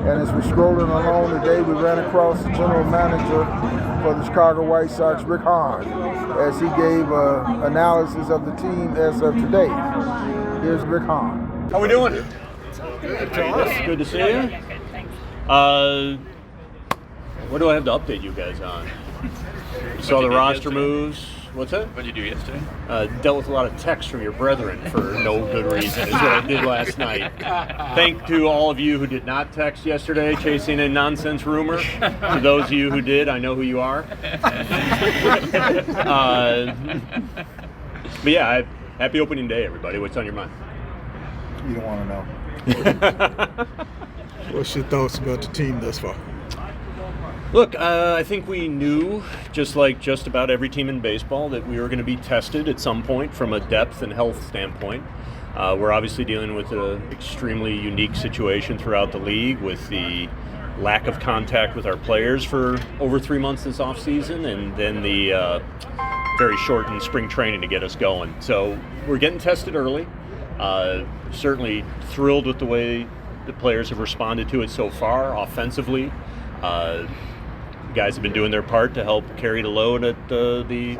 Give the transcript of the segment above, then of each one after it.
And as we're strolling along today, we ran across the general manager for the Chicago White Sox, Rick Hahn, as he gave analysis of the team as of today. Here's Rick Hahn. How we doing? Good. Good to see you. What do I have to update you guys on? You saw the roster moves. What's that? What did you do yesterday? Dealt with a lot of texts from your brethren for no good reason is what I did last night. Thank to all of you who did not text yesterday, chasing a nonsense rumor. To those of you who did, I know who you are. But yeah, happy opening day, everybody. What's on your mind? You don't want to know. What's your thoughts about the team thus far? Look, I think we knew, just like just about every team in baseball, that we were going to be tested at some point from a depth and health standpoint. We're obviously dealing with an extremely unique situation throughout the league with the lack of contact with our players for over 3 months this offseason, and then the very shortened spring training to get us going. So we're getting tested early. Certainly thrilled with the way the players have responded to it so far offensively. Guys have been doing their part to help carry the load at the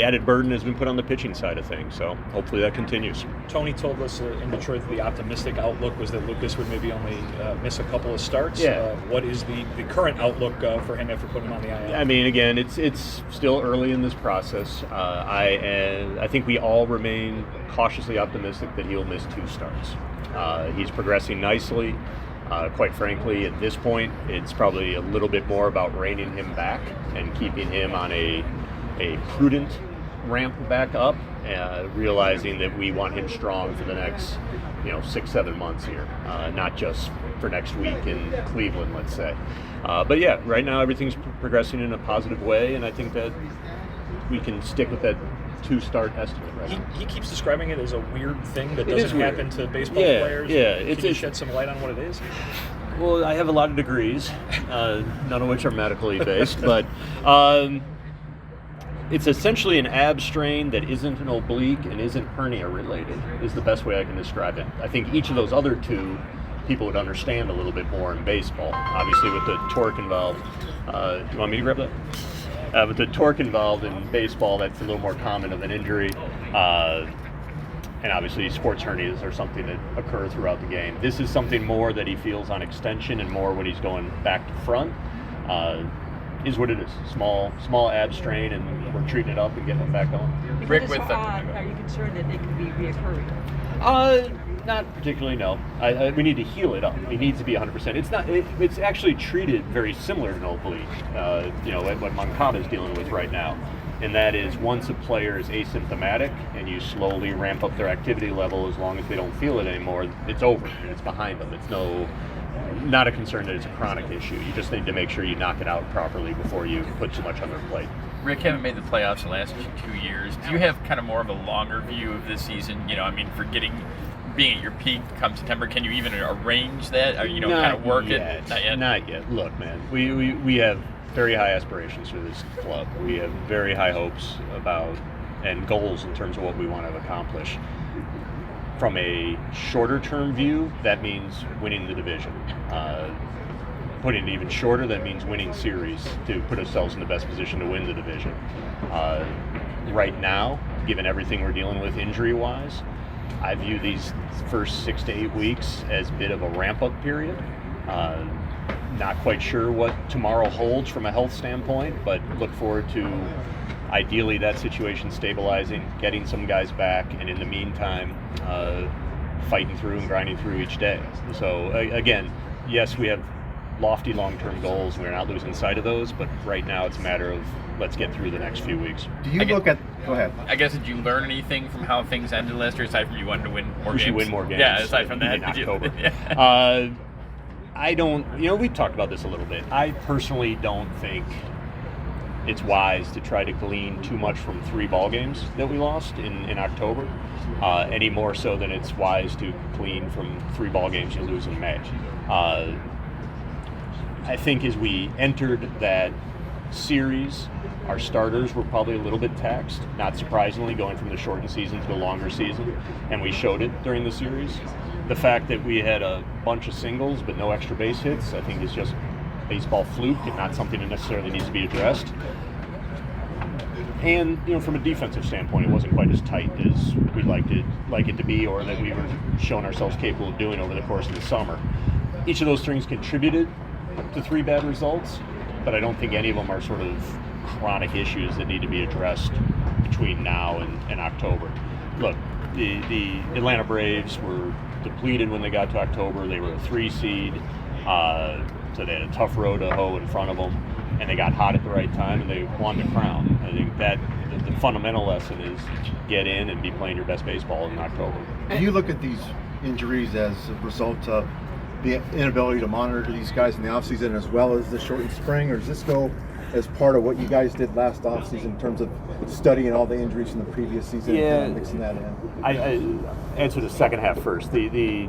added burden has been put on the pitching side of things. So hopefully that continues. Tony told us in Detroit that the optimistic outlook was that Lucas would maybe only miss a couple of starts. Yeah. What is the current outlook for him after putting him on the IL? I mean, again, it's still early in this process. I think we all remain cautiously optimistic that he'll miss 2 starts. He's progressing nicely. Quite frankly, at this point, it's probably a little bit more about reining him back and keeping him on a prudent ramp back up, realizing that we want him strong for the next 6-7 months here, not just for next week in Cleveland, let's say. But yeah, right now everything's progressing in a positive way, and I think that we can stick with that 2-start estimate right now. He keeps describing it as a weird thing that It is doesn't weird. happen to baseball Yeah, players. yeah. Can you shed some light on what it is? Well, I have a lot of degrees, none of which are medically based, but it's essentially an ab strain that isn't an oblique and isn't hernia related, is the best way I can describe it. I think each of those other 2 people would understand a little bit more in baseball. Obviously with the torque involved. You want me to grab that? With the torque involved in baseball, that's a little more common of an injury. And obviously sports hernias are something that occur throughout the game. This is something more that he feels on extension and more when he's going back to front. Is what it is. Small ab strain, and we're treating it up and getting him back going. Rick, are you concerned that they could be reoccurring? Not particularly, no. We need to heal it up. It needs to be 100%. It's not. It's actually treated very similar to an oblique. What Moncada is dealing with right now, and that is once a player is asymptomatic and you slowly ramp up their activity level, as long as they don't feel it anymore, it's over. It's behind them. It's not a concern that it's a chronic issue. You just need to make sure you knock it out properly before you put too much on their plate. Rick, haven't made the playoffs the last 2 years. Do you have kind of more of a longer view of this season? For being at your peak come September, can you even arrange that? Or, kind of work it? Not yet. Not yet. Look, man, we have very high aspirations for this club. We have very high hopes about and goals in terms of what we want to accomplish. From a shorter term view, that means winning the division. Putting it even shorter, that means winning series to put ourselves in the best position to win the division. Right now, given everything we're dealing with injury-wise, I view these first 6 to 8 weeks as a bit of a ramp-up period. Not quite sure what tomorrow holds from a health standpoint, but look forward to ideally that situation stabilizing, getting some guys back, and in the meantime, fighting through and grinding through each day. So again, yes, we have lofty long-term goals. We're not losing sight of those, but right now it's a matter of let's get through the next few weeks. Do you look at? Go ahead. I guess, did you learn anything from how things ended last year, aside from you wanted to win more games? We should win more games. Yeah, aside from that, in October. Yeah. I don't. We talked about this a little bit. I personally don't think it's wise to try to glean too much from 3 ball games that we lost in October, any more so than it's wise to glean from 3 ball games you lose in May. I think as we entered that series, our starters were probably a little bit taxed, not surprisingly, going from the shortened season to a longer season, and we showed it during the series. The fact that we had a bunch of singles but no extra base hits, I think is just baseball fluke and not something that necessarily needs to be addressed. And from a defensive standpoint, it wasn't quite as tight as we'd like it to be, or that we were showing ourselves capable of doing over the course of the summer. Each of those things contributed to 3 bad results, but I don't think any of them are sort of chronic issues that need to be addressed between now and October. Look, the Atlanta Braves were depleted when they got to October. They were a 3 seed, so they had a tough row to hoe in front of them, and they got hot at the right time, and they won the crown. I think that the fundamental lesson is get in and be playing your best baseball in October. Do you look at these injuries as a result of the inability to monitor these guys in the offseason as well as the shortened spring, or does this go as part of what you guys did last offseason in terms of studying all the injuries from the previous season and mixing that in? I answer the second half first. I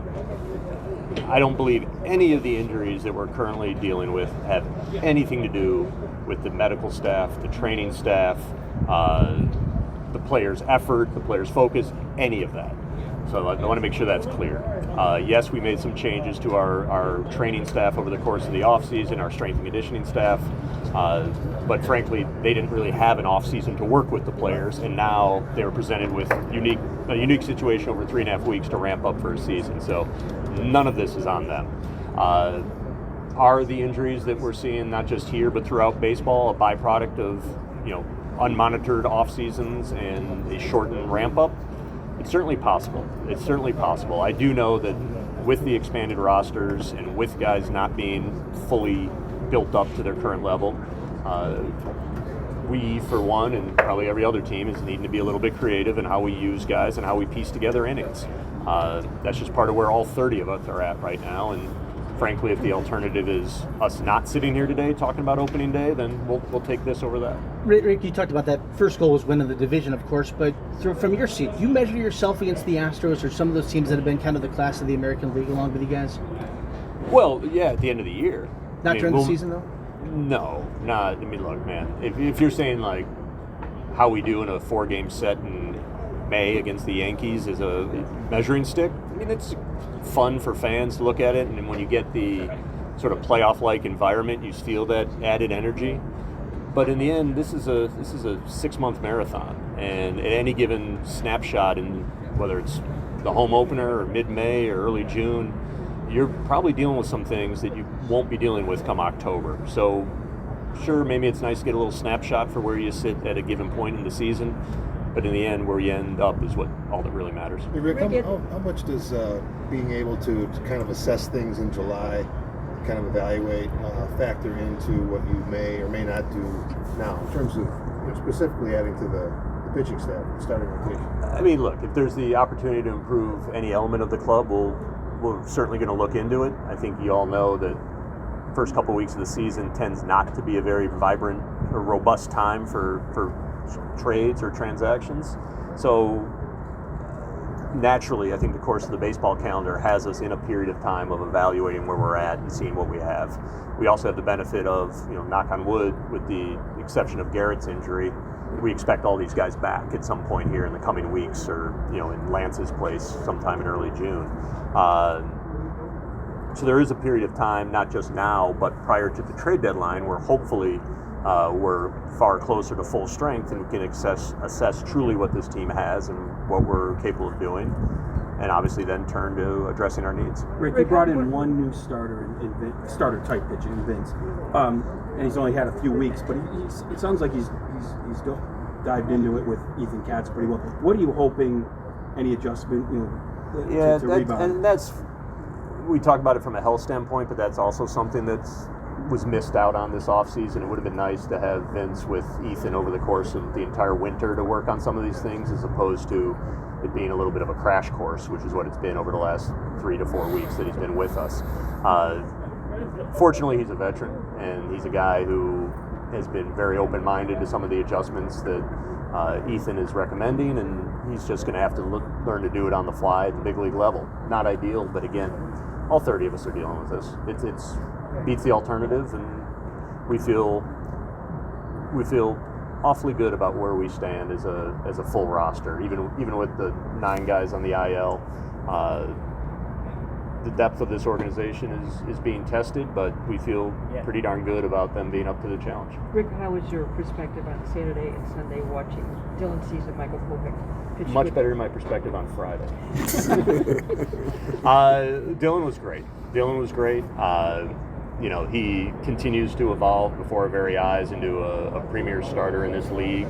don't believe any of the injuries that we're currently dealing with have anything to do with the medical staff, the training staff, the players' effort, the players' focus, any of that. So I want to make sure that's clear. Yes, we made some changes to our training staff over the course of the offseason, our strength and conditioning staff, but frankly, they didn't really have an offseason to work with the players, and now they were presented with a unique situation over 3.5 weeks to ramp up for a season. So none of this is on them. Are the injuries that we're seeing, not just here but throughout baseball, a byproduct of unmonitored off seasons and a shortened ramp up? It's certainly possible. I do know that with the expanded rosters and with guys not being fully built up to their current level, we, for one, and probably every other team, is needing to be a little bit creative in how we use guys and how we piece together innings. That's just part of where all 30 of us are at right now, and frankly, if the alternative is us not sitting here today talking about opening day, then we'll take this over that. Rick, you talked about that. First goal was winning the division, of course, but from your seat, do you measure yourself against the Astros or some of those teams that have been kind of the class of the American League along with you guys? Well, yeah, at the end of the year. Not during the season, though? No, not. I mean, look, man, if you're saying like how we do in a 4-game set in May against the Yankees is a measuring stick, I mean, it's fun for fans to look at it, and when you get the sort of playoff-like environment, you feel that added energy. But in the end, this is a 6-month marathon, and at any given snapshot, in whether it's the home opener or mid-May or early June, you're probably dealing with some things that you won't be dealing with come October. So sure, maybe it's nice to get a little snapshot for where you sit at a given point in the season, but in the end, where you end up is what all that really matters. Hey Rick, how much does being able to kind of assess things in July, kind of evaluate, factor into what you may or may not do now in terms of specifically adding to the pitching staff, starting rotation? I mean, look, if there's the opportunity to improve any element of the club, we're certainly going to look into it. I think you all know that first couple weeks of the season tends not to be a very vibrant or robust time for trades or transactions. So naturally, I think the course of the baseball calendar has us in a period of time of evaluating where we're at and seeing what we have. We also have the benefit of, knock on wood, with the exception of Garrett's injury, we expect all these guys back at some point here in the coming weeks, or in Lance's place sometime in early June. So there is a period of time, not just now, but prior to the trade deadline, where hopefully we're far closer to full strength and we can assess truly what this team has and what we're capable of doing, and obviously then turn to addressing our needs. Rick, you brought in one new starter type pitching in Vince, and he's only had a few weeks, but it sounds like he's dived into it with Ethan Katz pretty well. What are you hoping? Any adjustment, to rebound? And that's, we talk about it from a health standpoint, but that's also something that was missed out on this offseason. It would have been nice to have Vince with Ethan over the course of the entire winter to work on some of these things, as opposed to it being a little bit of a crash course, which is what it's been over the last 3 to 4 weeks that he's been with us. Fortunately, he's a veteran, and he's a guy who has been very open-minded to some of the adjustments that Ethan is recommending, and he's just going to have to learn to do it on the fly at the big league level. Not ideal, but again, all 30 of us are dealing with this. It's beats the alternative, and we feel awfully good about where we stand as a full roster, even with the 9 guys on the IL. the depth of this organization is being tested, but we feel pretty darn good about them being up to the challenge. Rick, how was your perspective on Saturday and Sunday watching Dylan Cease and Michael Kovic pitch? Much better than my perspective on Friday. Dylan was great. He continues to evolve before our very eyes into a premier starter in this league.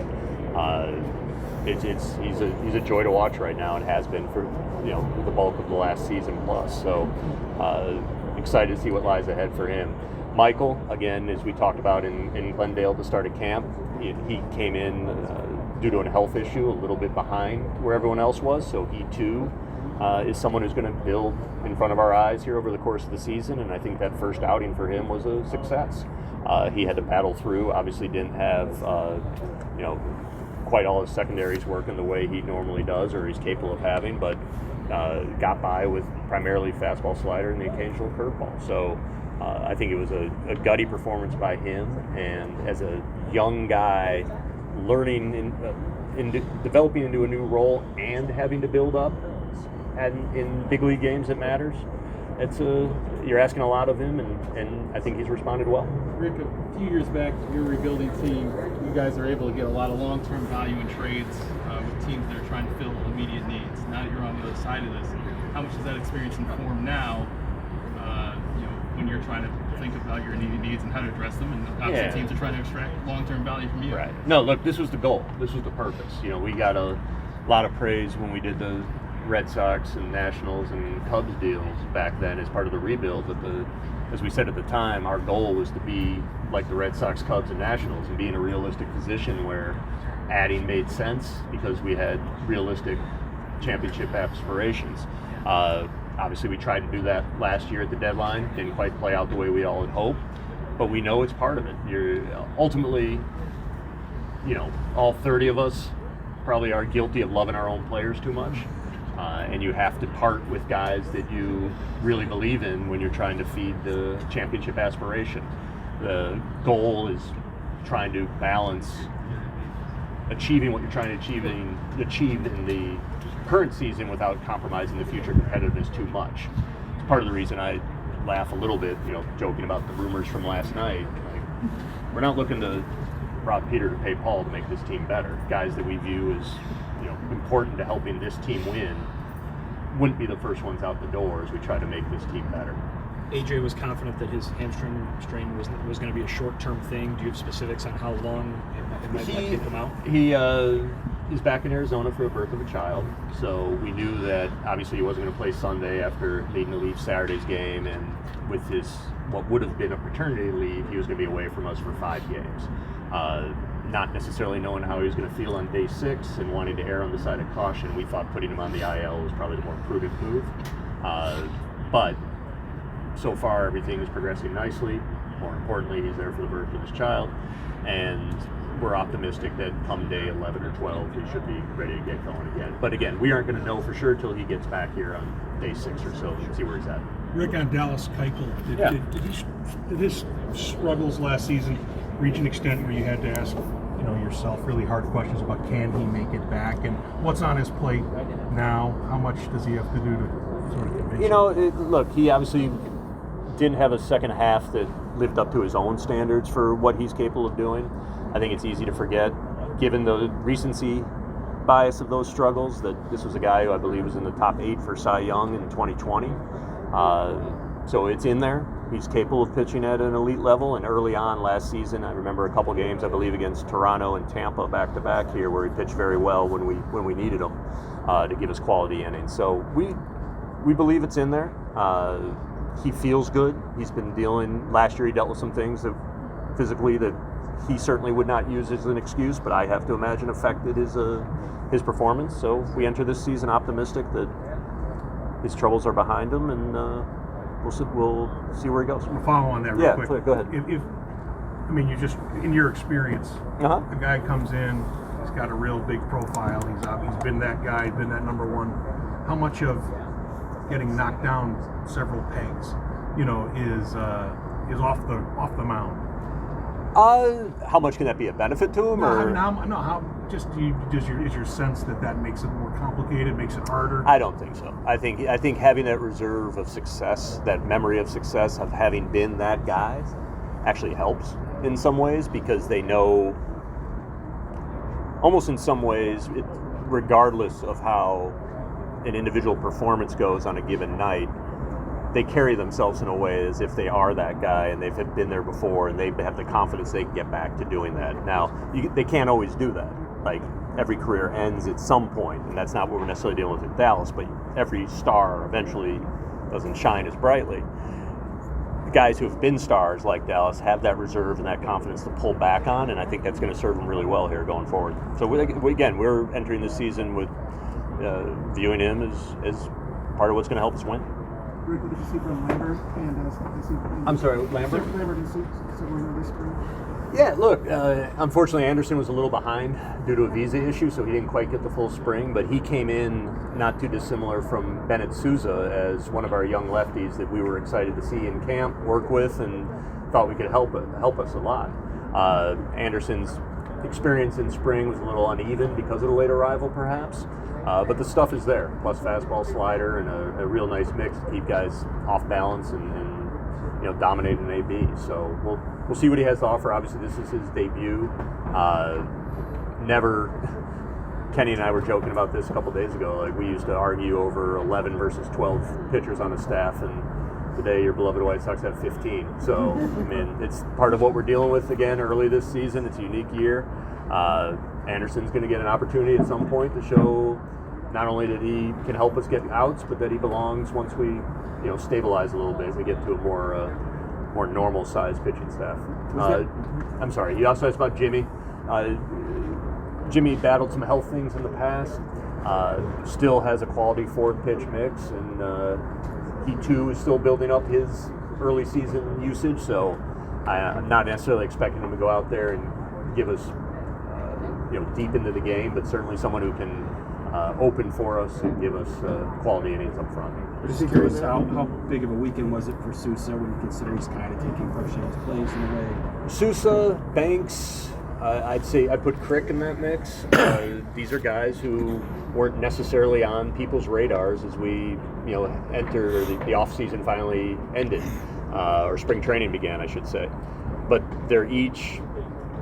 He's a joy to watch right now, and has been for the bulk of the last season plus. So excited to see what lies ahead for him. Michael, again, as we talked about in Glendale to start a camp, he came in due to a health issue a little bit behind where everyone else was. So he too is someone who's going to build in front of our eyes here over the course of the season, and I think that first outing for him was a success. He had to battle through. Obviously, didn't have quite all his secondaries working the way he normally does or he's capable of having, but got by with primarily fastball, slider, and the occasional curveball. So I think it was a gutty performance by him, and as a young guy learning in developing into a new role and having to build up in big league games that matters. You're asking a lot of him, and I think he's responded well. Rick, a few years back, your rebuilding team, you guys are able to get a lot of long-term value in trades with teams that are trying to fill immediate needs. Now that you're on the other side of this, how much does that experience inform now, when you're trying to think about your immediate needs and how to address them, and obviously teams are trying to extract long-term value from you? Right. No, look, this was the goal. This was the purpose. We got a lot of praise when we did the Red Sox and Nationals and Cubs deals back then as part of the rebuild, but as we said at the time, our goal was to be like the Red Sox, Cubs, and Nationals and be in a realistic position where adding made sense because we had realistic championship aspirations. Obviously, we tried to do that last year at the deadline. Didn't quite play out the way we all had hoped, but we know it's part of it. You're ultimately, all 30 of us probably are guilty of loving our own players too much. And you have to part with guys that you really believe in when you're trying to feed the championship aspiration. The goal is trying to balance achieving what you're trying to achieve in the current season without compromising the future competitiveness too much. It's part of the reason I laugh a little bit, joking about the rumors from last night. We're not looking to rob Peter to pay Paul to make this team better. Guys that we view as important to helping this team win wouldn't be the first ones out the door as we try to make this team better. AJ was confident that his hamstring strain was going to be a short-term thing. Do you have specifics on how long it might keep him out? He is back in Arizona for the birth of a child, so we knew that obviously he wasn't going to play Sunday after needing to leave Saturday's game, and with his what would have been a paternity leave, he was going to be away from us for 5 games. Not necessarily knowing how he was going to feel on day 6 and wanting to err on the side of caution, we thought putting him on the IL was probably the more prudent move. But so far, everything is progressing nicely. More importantly, he's there for the birth of his child, and we're optimistic that come day 11 or 12, he should be ready to get going again. But again, we aren't going to know for sure till he gets back here on day 6 or so and see where he's at. Rick, on Dallas Keuchel, did his struggles last season reach an extent where you had to ask yourself really hard questions about can he make it back, and what's on his plate now? How much does he have to do to sort of convince you? Look, he obviously didn't have a second half that lived up to his own standards for what he's capable of doing. I think it's easy to forget, given the recency bias of those struggles, that this was a guy who I believe was in the top 8 for Cy Young in 2020. So it's in there. He's capable of pitching at an elite level, and early on last season, I remember a couple games, I believe against Toronto and Tampa back-to-back here, where he pitched very well when we needed him to give us quality innings. So we believe it's in there. He feels good. He's been last year he dealt with some things that physically that he certainly would not use as an excuse, but I have to imagine affected his performance. So we enter this season optimistic that his troubles are behind him, and we'll see where he goes. We'll follow on that real quick. Yeah, go ahead. You just, in your experience, a guy comes in, he's got a real big profile, he's been that guy, been that number one. How much of getting knocked down several pegs, is off the mound? How much can that be a benefit to him? No, or? Is your sense that makes it more complicated, makes it harder? I don't think so. I think having that reserve of success, that memory of success of having been that guy, actually helps in some ways, because they know, almost in some ways, regardless of how an individual performance goes on a given night, they carry themselves in a way as if they are that guy and they've been there before, and they have the confidence they can get back to doing that. Now, they can't always do that. Like, every career ends at some point, and that's not what we're necessarily dealing with in Dallas, but every star eventually doesn't shine as brightly. The guys who have been stars like Dallas have that reserve and that confidence to pull back on, and I think that's going to serve them really well here going forward. So, we're entering this season with viewing him as part of what's going to help us win. Rick, what did you see from Lambert? And I'm sorry, Lambert? Lambert and Silver this spring? Yeah, look, unfortunately Anderson was a little behind due to a visa issue, so he didn't quite get the full spring, but he came in not too dissimilar from Bennett Sousa as one of our young lefties that we were excited to see in camp, work with, and thought we could help us a lot. Anderson's experience in spring was a little uneven because of the late arrival, perhaps. But the stuff is there, plus fastball, slider, and a real nice mix to keep guys off balance and dominate an AB. So we'll see what he has to offer. Obviously, this is his debut. Kenny and I were joking about this a couple days ago. Like, we used to argue over 11 versus 12 pitchers on the staff, and today your beloved White Sox have 15. So, I mean, it's part of what we're dealing with again early this season. It's a unique year. Anderson's going to get an opportunity at some point to show not only that he can help us get outs, but that he belongs once we, stabilize a little bit. We get to a more normal sized pitching staff. I'm sorry. You also asked about Jimmy. Jimmy battled some health things in the past. Still has a quality fourth pitch mix, and he too is still building up his early season usage. So I'm not necessarily expecting him to go out there and give us deep into the game, but certainly someone who can open for us and give us quality innings up front. Just curious, how big of a weekend was it for Sousa when you consider he's kind of taking Crochet's place in a way? Sousa, Banks, I'd say I put Crick in that mix. These are guys who weren't necessarily on people's radars as we enter the off season finally ended, or spring training began, I should say. But they're each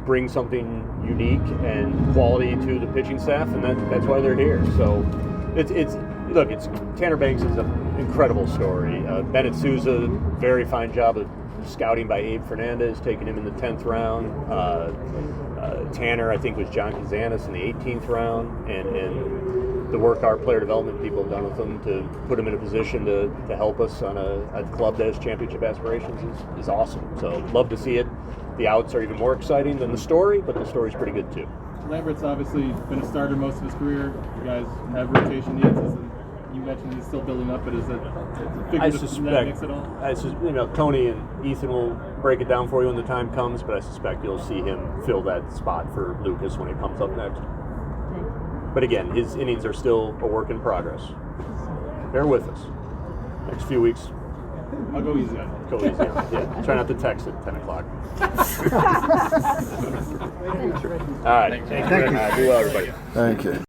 bring something unique and quality to the pitching staff, and that's why they're here. So it's Tanner Banks is an incredible story. Bennett Sousa, very fine job of scouting by Abe Fernandez, taking him in the 10th round. Tanner, I think, was John Kazanis in the 18th round, and the work our player development people have done with him to put him in a position to help us on a club that has championship aspirations is awesome. So love to see it. The outs are even more exciting than the story, but the story's pretty good too. Lambert's obviously been a starter most of his career. You guys have rotation needs. You mentioned he's still building up, but is it I suspect that all? Tony and Ethan will break it down for you when the time comes, but I suspect you'll see him fill that spot for Lucas when he comes up next. But again, his innings are still a work in progress. Bear with us. Next few weeks. I'll go easy on it. Go easy on it. Yeah. Try not to text at 10 o'clock. All right. Thank you. Be well, everybody. Thank you.